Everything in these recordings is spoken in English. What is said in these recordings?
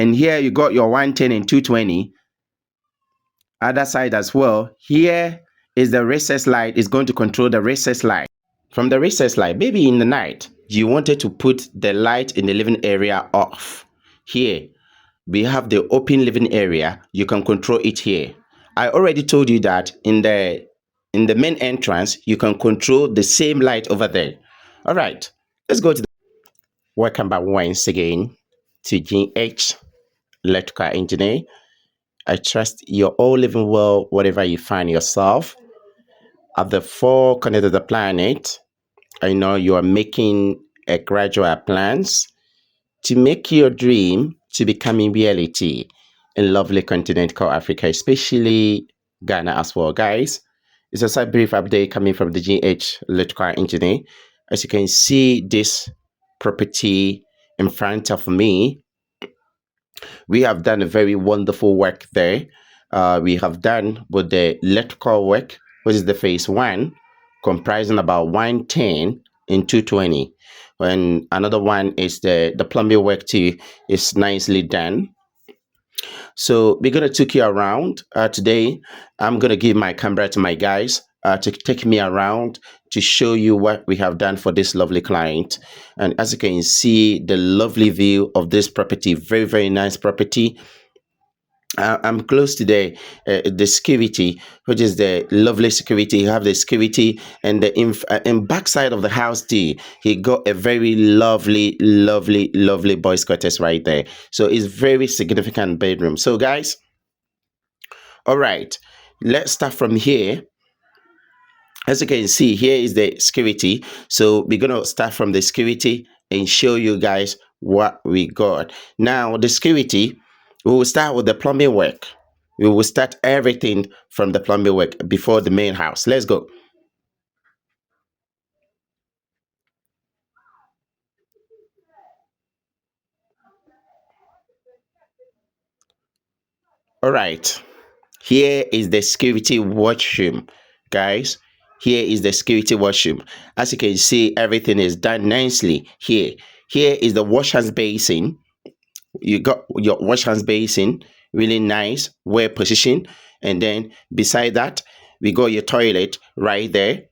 And here you got your 110 and 220. Other side as well. Here is the recess light. Is going to control the recess light. From the recess light, maybe in the night, you wanted to put the light in the living area off. Here, we have the open living area. You can control it here. I already told you that in the main entrance, you can control the same light over there. All right, let's go to the... Welcome back once again to GH Electrical Engineer. I trust you're all living well wherever you find yourself. At the four corners of the planet, I know you are making a gradual plans to make your dream to becoming reality in lovely continent called Africa, especially Ghana as well, guys. It's just a brief update coming from the GH Electrical Engineer. As you can see, this property in front of me, we have done a very wonderful work there. We have done with the electrical work, which is the phase 1, comprising about 110 and 220. And another one is the plumbing work too is nicely done. So we're going to take you around today. I'm going to give my camera to my guys to take me around to show you what we have done for this lovely client. And as you can see, the lovely view of this property, very, very nice property. I'm close to the security, which is the lovely security. You have the security and the in backside of the house too. He got a very lovely, lovely, lovely boys' quarters right there. So it's very significant bedroom. So guys, all right, let's start from here. As you can see, here is the security. So we're gonna start from the security and show you guys what we got. Now the security, we will start with the plumbing work. We will start everything from the plumbing work before the main house. Let's go. All right. Here is the security washroom, guys. Here is the security washroom. As you can see, everything is done nicely here. Here is the wash hands basin. You got your wash hands basin, really nice, well positioned. And then beside that, we got your toilet right there.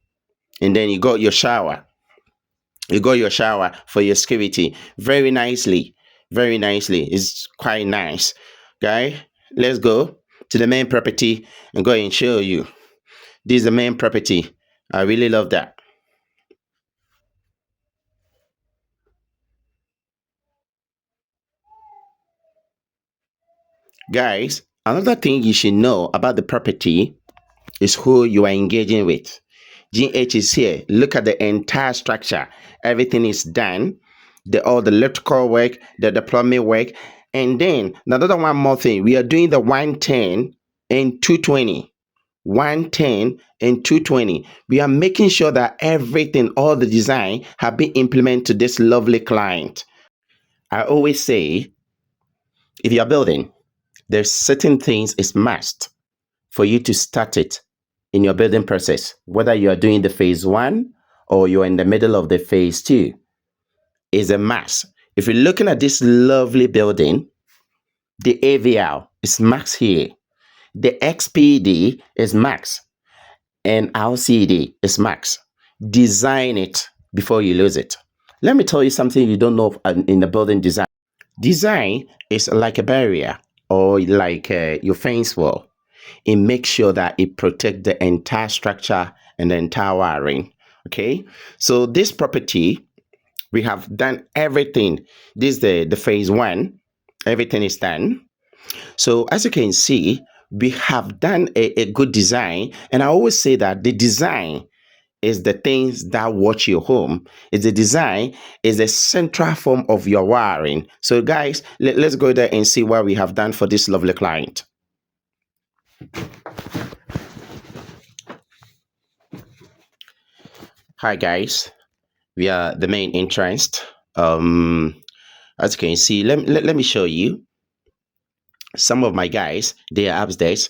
And then you got your shower. You got your shower for your security. Very nicely. Very nicely. It's quite nice. Guy, let's go to the main property and go and show you. This is the main property. I really love that. Guys, another thing you should know about the property is who you are engaging with. GH is here. Look at the entire structure. Everything is done. All the electrical work, the plumbing work. And then another one more thing. We are doing the 110 and 220. 110 and 220. We are making sure that everything, all the design have been implemented to this lovely client. I always say, if you're building, there's certain things is must for you to start it in your building process, whether you are doing the phase 1 or you're in the middle of the phase 2, is a must. If you're looking at this lovely building, the AVL is max here. The XPD is max. And LCD is max. Design it before you lose it. Let me tell you something you don't know in the building design. Design is like a barrier or like your fence wall. It makes sure that it protects the entire structure and the entire wiring. Okay, so this property, we have done everything. This is the phase 1. Everything is done. So as you can see, we have done a good design. And I always say that the design is the things that watch your home. It's the design is the central form of your wiring. So guys, let's go there and see what we have done for this lovely client. Hi guys, we are the main entrance. As you can see, let me show you. Some of my guys, they are upstairs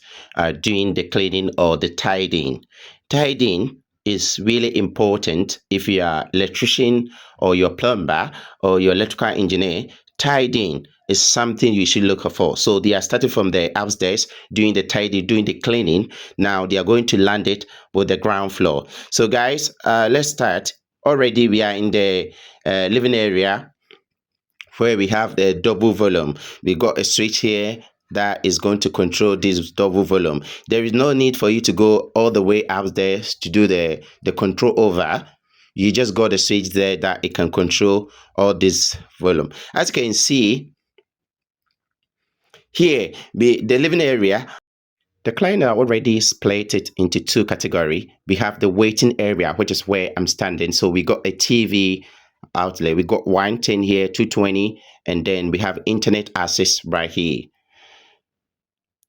doing the cleaning or the tidying. Tidying is really important if you are electrician or your plumber or your electrical engineer. Tidying is something you should look for. So they are starting from the upstairs, doing the tidy, doing the cleaning. Now they are going to land it with the ground floor. So guys, let's start. Already we are in the living area where we have the double volume. We got a switch here that is going to control this double volume. There is no need for you to go all the way upstairs to do the control over. You just got a switch there that it can control all this volume. As you can see here, the living area, the client already split it into two categories. We have the waiting area, which is where I'm standing. So we got a TV outlet. We got 110 here, 220, and then we have internet access right here.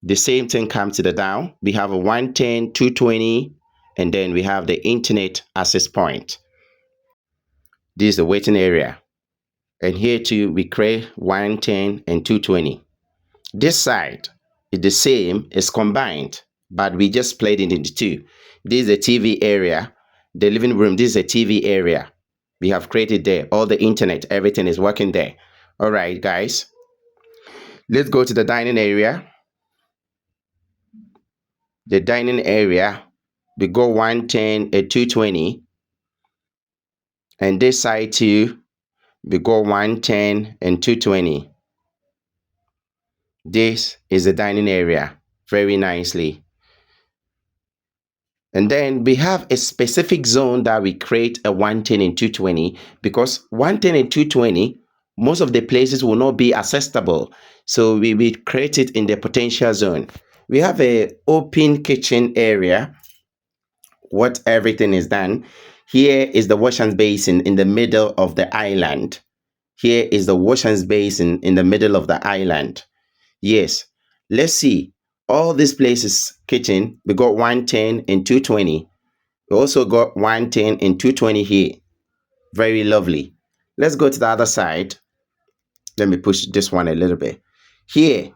The same thing comes to the down. We have a 110, 220, and then we have the internet access point. This is the waiting area. And here too, we create 110 and 220. This side is the same, it's combined, but we just split it into two. This is the TV area, the living room, this is a TV area. We have created there, all the internet, everything is working there. All right, guys, let's go to the dining area. The dining area, we go 110 and 220. And this side too, we go 110 and 220. This is the dining area, very nicely. And then we have a specific zone that we create a 110 and 220 because 110 and 220, most of the places will not be accessible. So we create it in the potential zone. We have a open kitchen area. What everything is done. Here is the wash and basin in the middle of the island. Here is the wash and basin in the middle of the island. Yes, let's see. All these places, kitchen, we got 110 and 220. We also got 110 and 220 here. Very lovely. Let's go to the other side. Let me push this one a little bit. Here,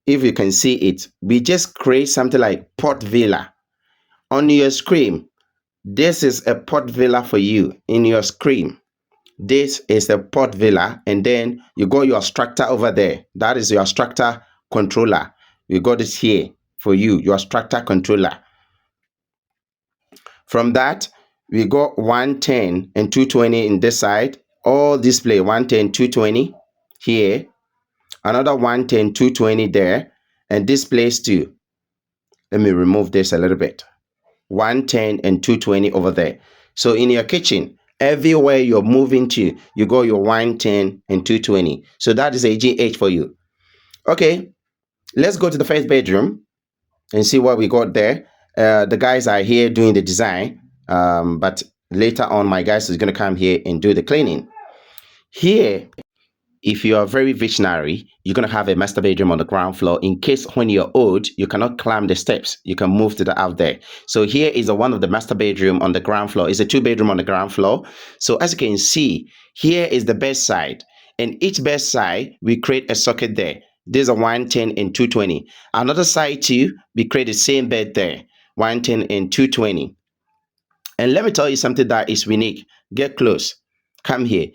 if you can see it, we just create something like pot villa. On your screen, this is a pot villa for you in your screen. This is the pot villa, and then you got your structure over there. That is your structure controller. You got it here for you, your structure controller. From that, we got 110 and 220 in this side. All display 110, 220 here. Another 110, 220 there. And this place too. Let me remove this a little bit. 110 and 220 over there. So in your kitchen, everywhere you're moving to, you got your 110 and 220. So that is a GH for you. Okay, let's go to the first bedroom and see what we got there. The guys are here doing the design, but later on, my guys is going to come here and do the cleaning. Here, if you are very visionary, you're going to have a master bedroom on the ground floor. In case when you're old, you cannot climb the steps, you can move to the out there. So here is one of the master bedroom on the ground floor. It's a 2-bedroom on the ground floor. So as you can see, here is the bedside. And each bedside, we create a socket there. There's a 110 and 220. Another side too, we create the same bed there, 110 and 220. And let me tell you something that is unique. Get close. Come here.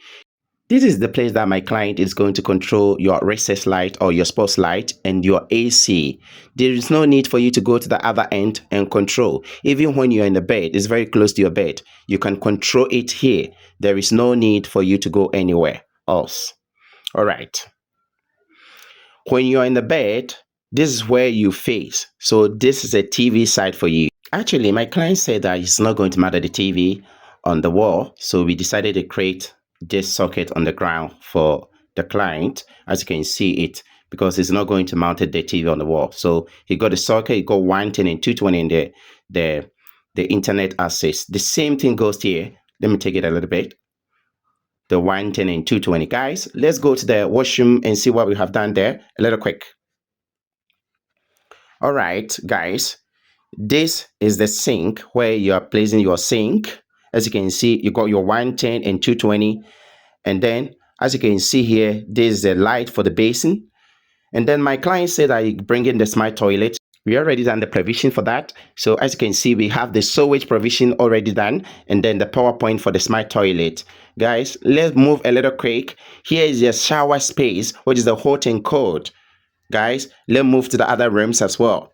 This is the place that my client is going to control your recess light or your sports light and your AC. There is no need for you to go to the other end and control. Even when you're in the bed, it's very close to your bed. You can control it here. There is no need for you to go anywhere else. All right. When you're in the bed, this is where you face. So this is a TV side for you. Actually, my client said that it's not going to matter the TV on the wall. So we decided to create this socket on the ground for the client, as you can see it, because it's not going to mount the TV on the wall. So he got a socket, he got 110 and 220 in the internet access. The same thing goes here. Let me take it a little bit. The 110 and 220. Guys, let's go to the washroom and see what we have done there a little quick. All right, guys, this is the sink where you are placing your sink. As you can see, you got your 110 and 220. And then, as you can see here, there's a light for the basin. And then my client said I bring in the smart toilet. We already done the provision for that. So as you can see, we have the sewage provision already done. And then the PowerPoint for the smart toilet. Guys, let's move a little quick. Here is your shower space, which is the hot and cold. Guys, let's move to the other rooms as well.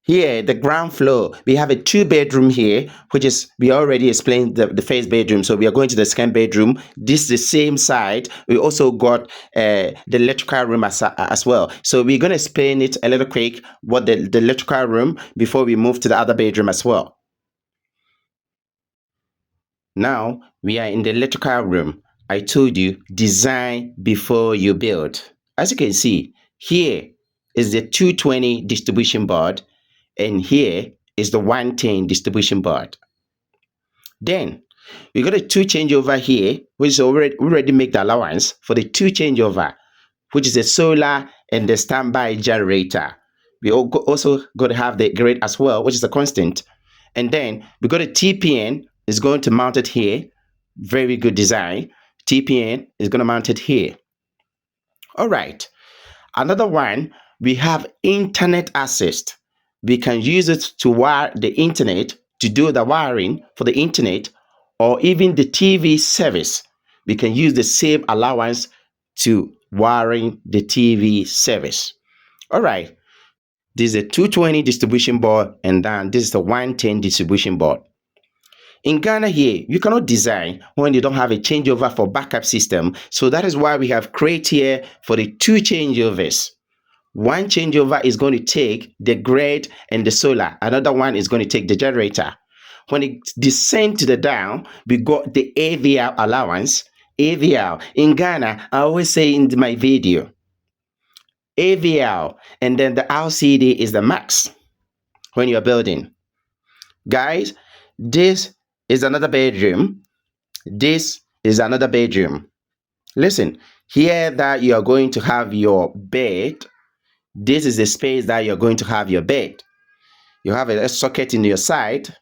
Here, the ground floor, we have a 2 bedroom here, which is, we already explained the first bedroom. So we are going to the second bedroom. This is the same side. We also got the electrical room as well. So we're going to explain it a little quick, what the electrical room, before we move to the other bedroom as well. Now, we are in the electrical room. I told you, design before you build. As you can see, here is the 220 distribution board, and here is the 110 distribution board. Then we got a 2 changeover here, which is already make the allowance for the 2 changeover, which is the solar and the standby generator. We also got to have the grid as well, which is a constant. And then we got a TPN is going to mount it here. Very good design. TPN is going to mount it here. All right. Another one, we have internet access. We can use it to wire the internet, to do the wiring for the internet, or even the TV service. We can use the same allowance to wiring the TV service. All right. This is a 220 distribution board, and then this is the 110 distribution board. In Ghana here, you cannot design when you don't have a changeover for backup system. So that is why we have created here for the 2 changeovers. One changeover is going to take the grid and the solar. Another one is going to take the generator. When it descends to the down, we got the AVL allowance. AVL. In Ghana, I always say in my video, AVL, and then the LCD is the max when you're building. Guys, this is another bedroom. This is another bedroom. Listen, here that you are going to have your bed. This is the space that you're going to have your bed. You have a socket in your side.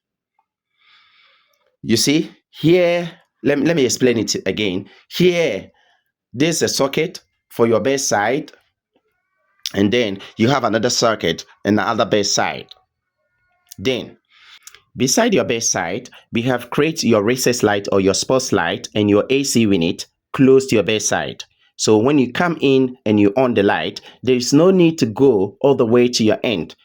You see, here, let me explain it again. Here, this is a socket for your bedside. And then you have another socket in the other bedside. Then, beside your bedside, we have created your recess light or your sports light and your AC unit close to your bedside. So when you come in and you on the light, there is no need to go all the way to your end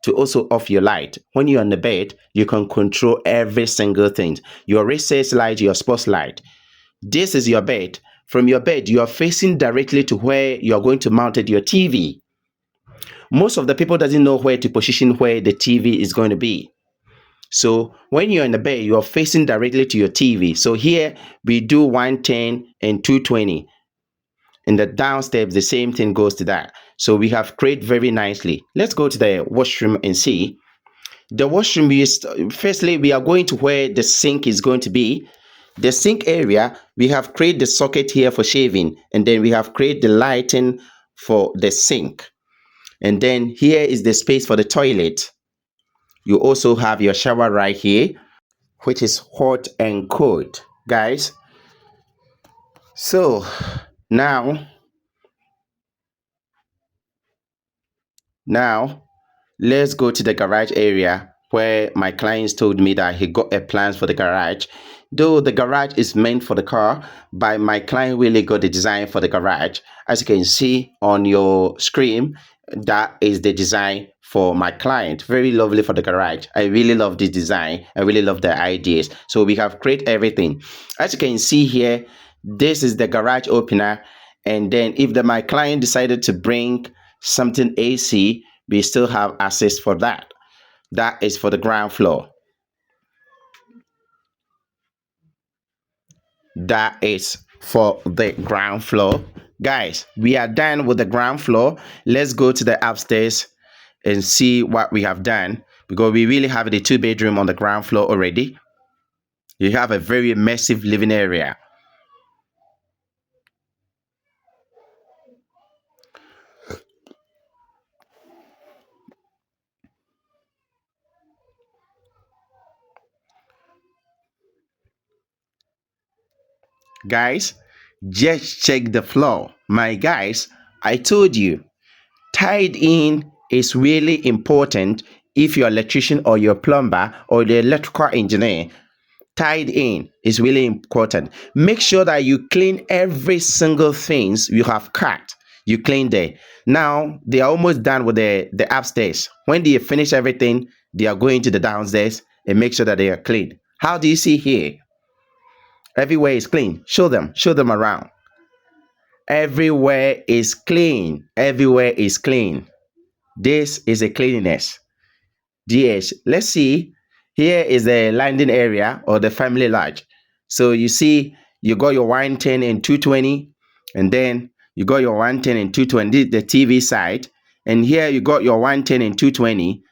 to also off your light. When you're on the bed, you can control every single thing. Your recess light, your sports light. This is your bed. From your bed, you are facing directly to where you are going to mount your TV. Most of the people doesn't know where to position where the TV is going to be. So when you're in the bed, you're facing directly to your TV. So here we do 110 and 220. In the downstairs, the same thing goes to that. So we have created very nicely. Let's go to the washroom and see. The washroom is, firstly, we are going to where the sink is going to be. The sink area, we have created the socket here for shaving. And then we have created the lighting for the sink. And then here is the space for the toilet. You also have your shower right here, which is hot and cold, guys. So now let's go to the garage area where my clients told me that he got a plans for the garage. Though the garage is meant for the car, but my client really got the design for the garage. As you can see on your screen, that is the design for my client. Very lovely for the garage. I really love this design. I really love the ideas. So we have created everything. As you can see here, this is the garage opener. And then if my client decided to bring something AC, we still have access for that. That is for the ground floor. That is for the ground floor. Guys, we are done with the ground floor. Let's go to the upstairs and see what we have done, because we really have the 2 bedroom on the ground floor already. You have a very massive living area. Guys, just check the floor. My guys, I told you, tied in is really important if you're electrician or your plumber or the electrical engineer. tied in is really important. Make sure that you clean every single things you have cut. You clean there. Now they are almost done with the upstairs. When they finish everything, they are going to the downstairs and make sure that they are clean. How do you see here? Everywhere is clean. Show them around. Everywhere is clean. Everywhere is clean. This is a cleanliness. Yes, let's see. Here is the landing area or the family lodge. So you see, you got your 110 and 220, and then you got your 110 and 220, the TV side. And here you got your 110 and 220,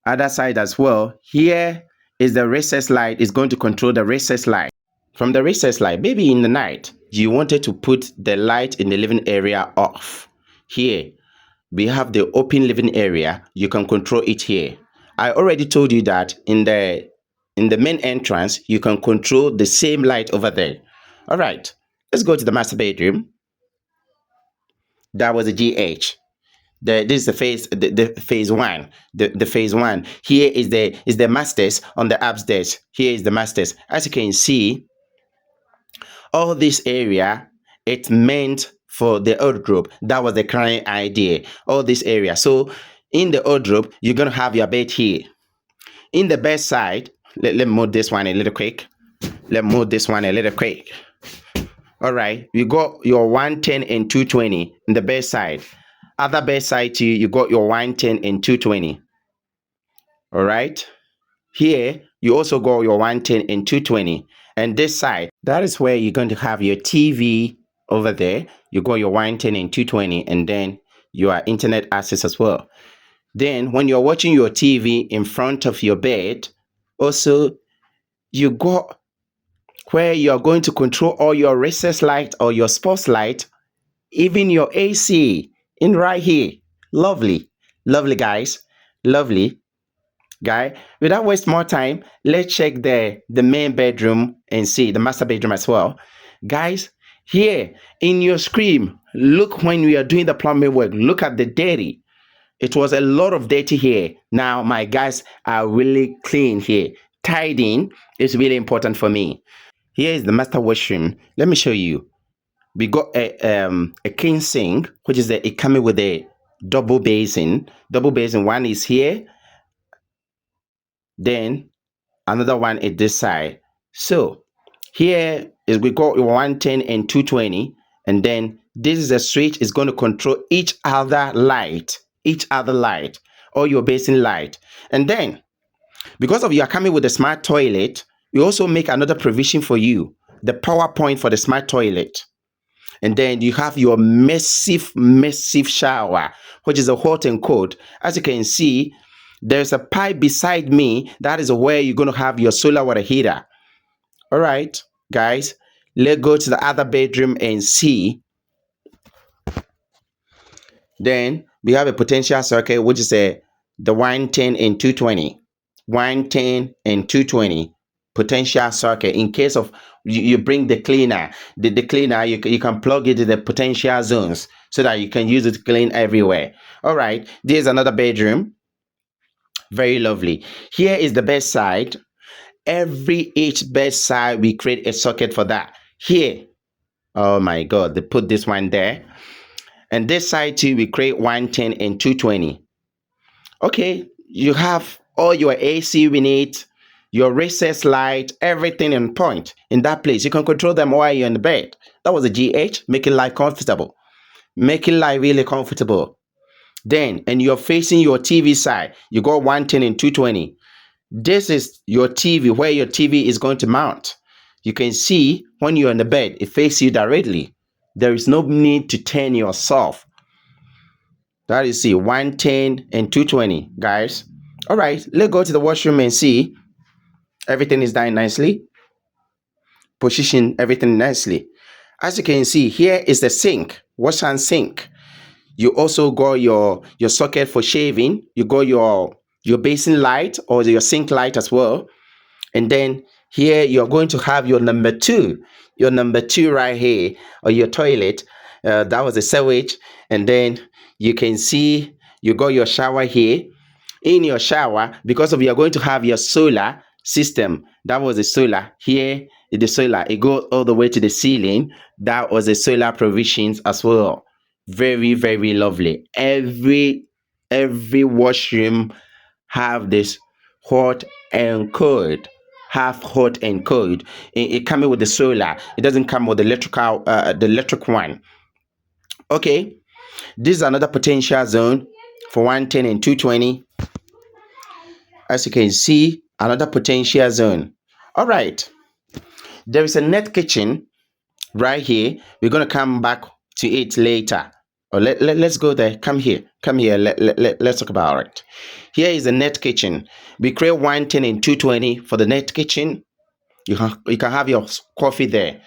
other side as well. Here is the recess light, is going to control the recess light. From the recess light, maybe in the night, you wanted to put the light in the living area off. Here, we have the open living area. You can control it here. I already told you that in the main entrance, you can control the same light over there. All right, let's go to the master bedroom. That was a GH. This is the phase one. The phase one. Here is the masters on the upstairs. Here is the masters. As you can see, all this area, it's meant for the wardrobe. That was the current idea. All this area. So in the wardrobe, you're gonna have your bed here. In the bed side, let me move this one a little quick. All right, you got your 110 and 220 in the bed side. Other bed side too, you got your 110 and 220. All right. Here, you also got your 110 and 220. And this side, that is where you're going to have your TV over there. You got your 110 and 220, and then your internet access as well. Then, when you're watching your TV in front of your bed, also, you got where you're going to control all your recess light or your sports light, even your AC in right here. Lovely. Lovely, guys. Lovely. Guy, without waste more time, let's check the main bedroom and see the master bedroom as well. Guys, here in your screen, look when we are doing the plumbing work, look at the dirty. It was a lot of dirty here. Now my guys are really clean here. Tidying is really important for me. Here is the master washroom. Let me show you. We got a king sink, which is it coming with a double basin. Double basin. One is here. Then another one is this side. So here is we got 110 and 220, and then this is a switch is going to control each other light, or your basin light. And then because of you are coming with a smart toilet, we also make another provision for you, the power point for the smart toilet. And then you have your massive shower, which is a hot and cold. As you can see, there's a pipe beside me. That is where you're going to have your solar water heater. All right, guys, let's go to the other bedroom and see. Then we have a potential circuit, which is the 110 and 220. 110 and 220 potential circuit. In case of you bring the cleaner, the cleaner, you can plug it to the potential zones so that you can use it to clean everywhere. All right, there's another bedroom. Very lovely. Here is the bedside. Each bedside, we create a socket for that. Here, oh my God, they put this one there. And this side too, we create 110 and 220. Okay, you have all your AC we need, your recess light, everything in point in that place. You can control them while you're in the bed. That was a GH, making life comfortable. Making life really comfortable. Then, and you're facing your TV side, you got 110 and 220. This is your TV, where your TV is going to mount. You can see when you're in the bed, it faces you directly. There is no need to turn yourself. That is 110 and 220, guys. All right, let's go to the washroom and see. Everything is done nicely. Position everything nicely. As you can see, here is the sink, wash and sink. You also got your socket for shaving. You got your basin light or your sink light as well. And then here you're going to have your number two right here, or your toilet. That was a sewage. And then you can see you got your shower here. In your shower, because of you're going to have your solar system. That was a solar. Here is the solar. It goes all the way to the ceiling. That was a solar provisions as well. Very, very lovely. Every washroom have this hot and cold. Have hot and cold. It coming with the solar. It doesn't come with the electric one. Okay, this is another potential zone for 110 and 220. As you can see, another potential zone. All right, there is a net kitchen right here. We're going to come back to it later. Or let's go there. Come here. Let's talk about it. Here is the net kitchen. We create 110 and 220 for the net kitchen. You can have your coffee there.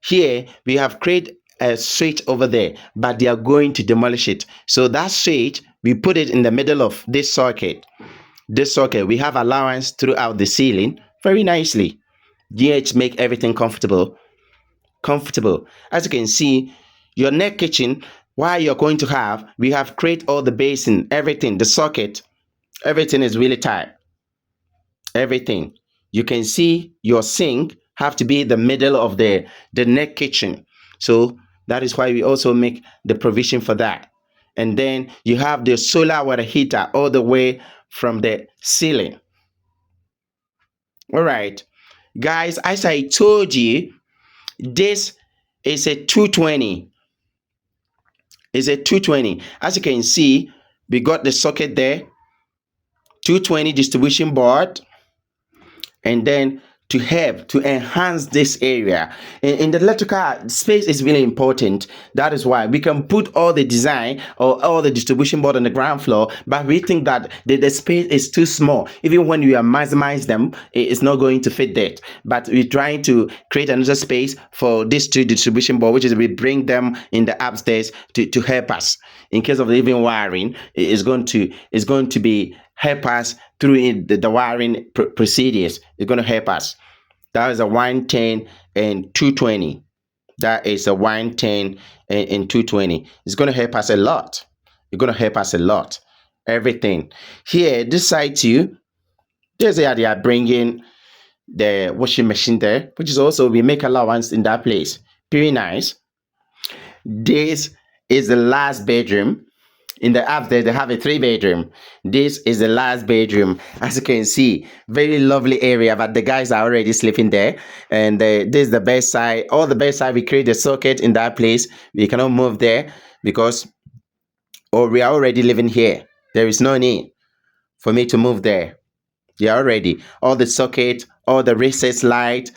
Here, we have created a switch over there, but they are going to demolish it. So that switch, we put it in the middle of this socket. This socket, we have allowance throughout the ceiling very nicely. DH make everything comfortable. As you can see, your net kitchen, why you're going to have, we have created all the basin, everything, the socket, everything is really tight. Everything. You can see your sink have to be the middle of the net kitchen. So that is why we also make the provision for that. And then you have the solar water heater all the way from the ceiling. All right, guys, as I told you, this is a 220. It's a 220. As you can see, we got the socket there, 220 distribution board, and then to help to enhance this area in the electrical space is really important. That is why we can put all the design or all the distribution board on the ground floor, but we think that the space is too small. Even when you maximize them, it's not going to fit that. But we're trying to create another space for these two distribution board, which is we bring them in the upstairs to help us in case of even wiring. It's going to be help us through the wiring procedures. It's going to help us. That is a 110 and 220. That is a 110 and 220. It's going to help us a lot. It's going to help us a lot. Everything. Here, this side too, there's the idea bringing the washing machine there, which is also, we make allowance in that place. Very nice. This is the last bedroom. In the upstairs, they have a 3-bedroom. This is the last bedroom. As you can see, very lovely area, but the guys are already sleeping there. And this is the best side. All the best side, we create a socket in that place. We cannot move there because we are already living here. There is no need for me to move there. Yeah, already. All the socket, all the recess light,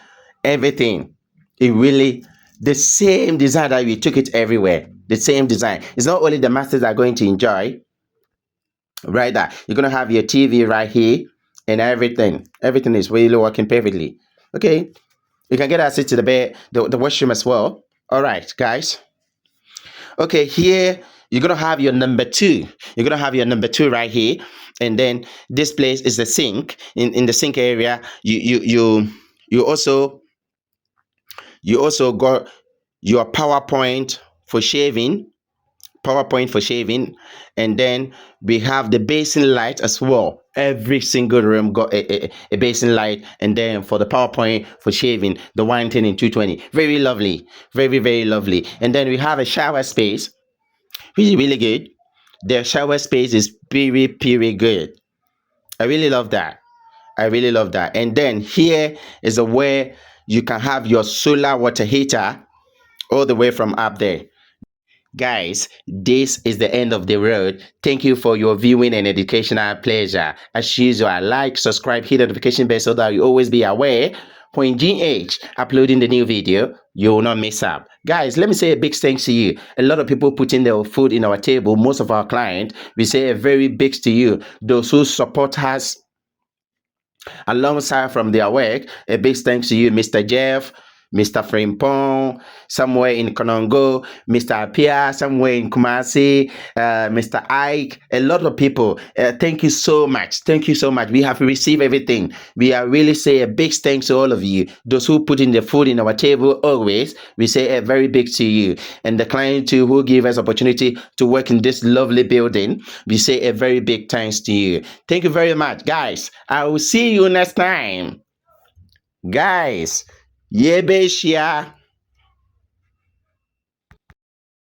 everything. It really, the same design that we took it everywhere. The same design. It's not only the masters are going to enjoy, right? That you're gonna have your TV right here and everything. Everything is really working perfectly. Okay, you can get access to the bed, the washroom as well. All right, guys. Okay, here you're gonna have your number 2. You're gonna have your number 2 right here, and then this place is the sink. In the sink area, you also got your PowerPoint for shaving. And then we have the basin light as well. Every single room got a basin light, and then for the PowerPoint for shaving, the 110 and 220. Very lovely, very, very lovely. And then we have a shower space, which is really good. The shower space is very, very good. I really love that. And then here is a where you can have your solar water heater all the way from up there. Guys, this is the end of the road. Thank you for your viewing and educational pleasure. As usual, like, subscribe, hit the notification bell so that you always be aware when GH uploading the new video, you will not miss out. Guys, let me say a big thanks to you. A lot of people putting their food in our table. Most of our clients, we say a very big to you. Those who support us alongside from their work, a big thanks to you, Mr. Jeff, Mr. Frimpong, somewhere in Konongo, Mr. Apia, somewhere in Kumasi, Mr. Ike, a lot of people. Thank you so much. Thank you so much. We have received everything. We are really say a big thanks to all of you. Those who put in the food in our table always, we say a very big to you. And the client too who give us opportunity to work in this lovely building, we say a very big thanks to you. Thank you very much, guys. I will see you next time. Guys, Yebeshia.